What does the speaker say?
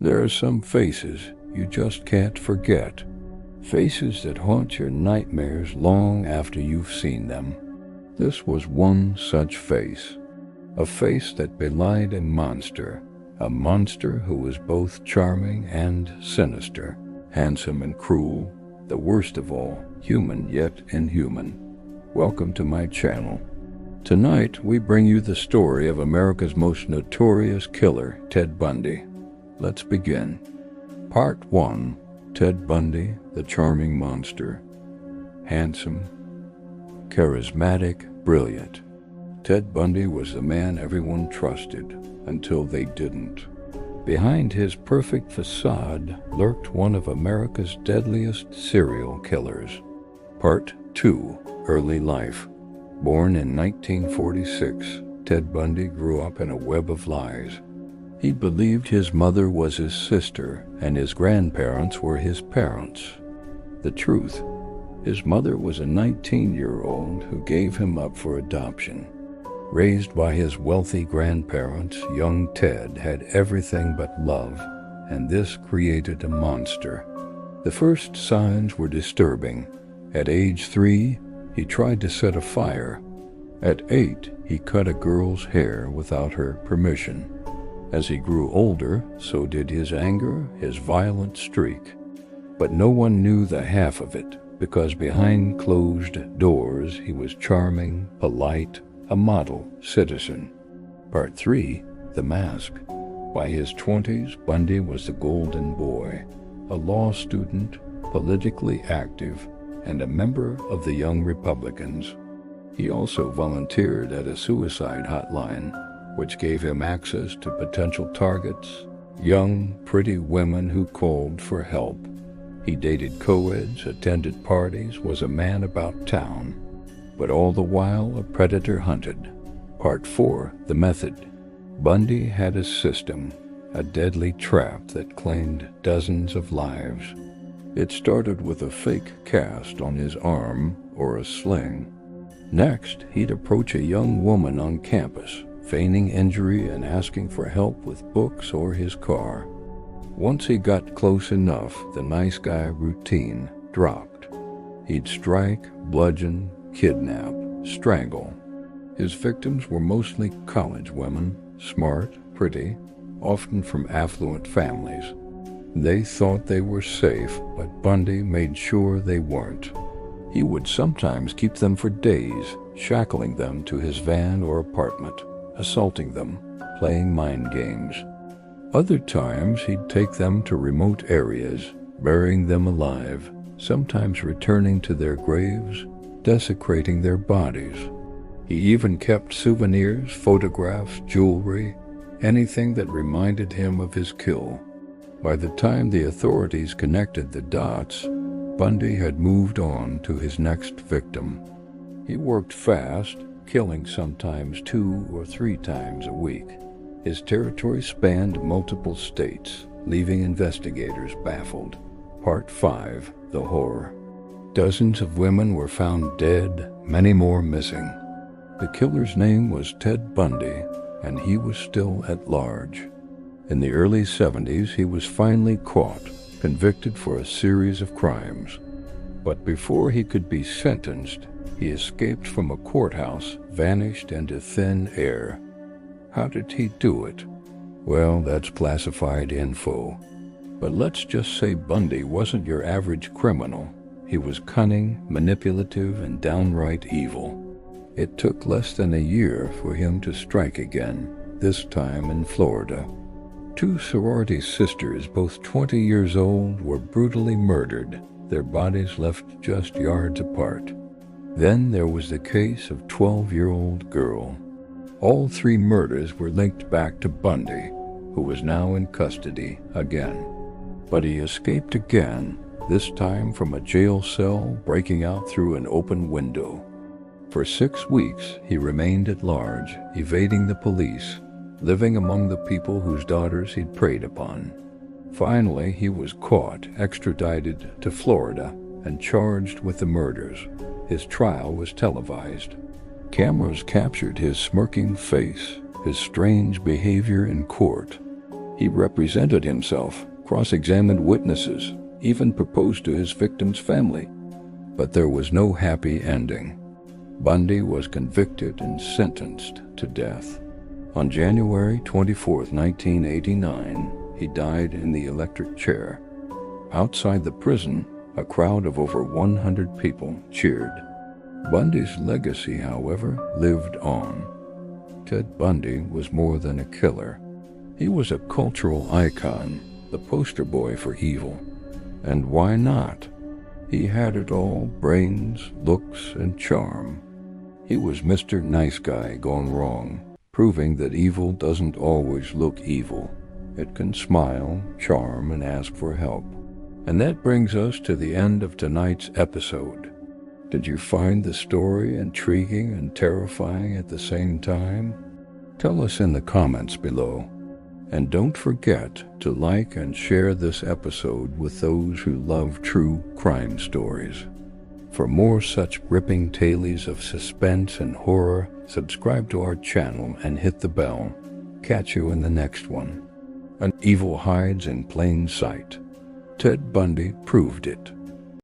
There are some faces you just can't forget. Faces that haunt your nightmares long after you've seen them. This was one such face. A face that belied a monster who was both charming and sinister, handsome and cruel, the worst of all, human yet inhuman. Welcome to my channel. Tonight we bring you the story of America's most notorious killer, Ted Bundy. Let's begin. Part 1. Ted Bundy, the charming monster. Handsome, charismatic, brilliant. Ted Bundy was the man everyone trusted until they didn't. Behind his perfect facade lurked one of America's deadliest serial killers. Part 2. Early life. Born in 1946, Ted Bundy grew up in a web of lies. He believed his mother was his sister and his grandparents were his parents. The truth, his mother was a 19-year-old who gave him up for adoption. Raised by his wealthy grandparents, young Ted had everything but love, and this created a monster. The first signs were disturbing. At age 3, he tried to set a fire. At 8, he cut a girl's hair without her permission. As he grew older, so did his anger, his violent streak. But no one knew the half of it, because behind closed doors he was charming, polite, a model citizen. Part 3. The Mask. By his 20s, Bundy was the golden boy, a law student, politically active, and a member of the Young Republicans. He also volunteered at a suicide hotline, which gave him access to potential targets, young, pretty women who called for help. He dated co-eds, attended parties, was a man about town, but all the while a predator hunted. Part 4. The Method. Bundy had a system, a deadly trap that claimed dozens of lives. It started with a fake cast on his arm or a sling. Next, he'd approach a young woman on campus, feigning injury and asking for help with books or his car. Once he got close enough, the nice guy routine dropped. He'd strike, bludgeon, kidnap, strangle. His victims were mostly college women, smart, pretty, often from affluent families. They thought they were safe, but Bundy made sure they weren't. He would sometimes keep them for days, shackling them to his van or apartment, assaulting them, playing mind games. Other times he'd take them to remote areas, burying them alive, sometimes returning to their graves, desecrating their bodies. He even kept souvenirs, photographs, jewelry, anything that reminded him of his kill. By the time the authorities connected the dots, Bundy had moved on to his next victim. He worked fast, killing sometimes 2 or 3 times a week. His territory spanned multiple states, leaving investigators baffled. Part 5. The Horror. Dozens of women were found dead, many more missing. The killer's name was Ted Bundy, and he was still at large. In the early 70s, he was finally caught, convicted for a series of crimes. But before he could be sentenced, he escaped from a courthouse, vanished into thin air. How did he do it? Well, that's classified info. But let's just say Bundy wasn't your average criminal. He was cunning, manipulative, and downright evil. It took less than a year for him to strike again, this time in Florida. 2 sorority sisters, both 20 years old, were brutally murdered, their bodies left just yards apart. Then there was the case of 12-year-old girl. All 3 murders were linked back to Bundy, who was now in custody again. But he escaped again, this time from a jail cell, breaking out through an open window. For 6 weeks, he remained at large, evading the police, living among the people whose daughters he'd preyed upon. Finally, he was caught, extradited to Florida, and charged with the murders. His trial was televised. Cameras captured his smirking face, his strange behavior in court. He represented himself, cross-examined witnesses, even proposed to his victim's family. But there was no happy ending. Bundy was convicted and sentenced to death. On January 24, 1989, he died in the electric chair. Outside the prison, a crowd of over 100 people cheered. Bundy's legacy, however, lived on. Ted Bundy was more than a killer. He was a cultural icon, the poster boy for evil. And why not? He had it all: brains, looks, and charm. He was Mr. Nice Guy gone wrong, proving that evil doesn't always look evil. It can smile, charm, and ask for help. And that brings us to the end of tonight's episode. Did you find the story intriguing and terrifying at the same time? Tell us in the comments below. And don't forget to like and share this episode with those who love true crime stories. For more such gripping tales of suspense and horror, subscribe to our channel and hit the bell. Catch you in the next one. An evil hides in plain sight. Ted Bundy proved it.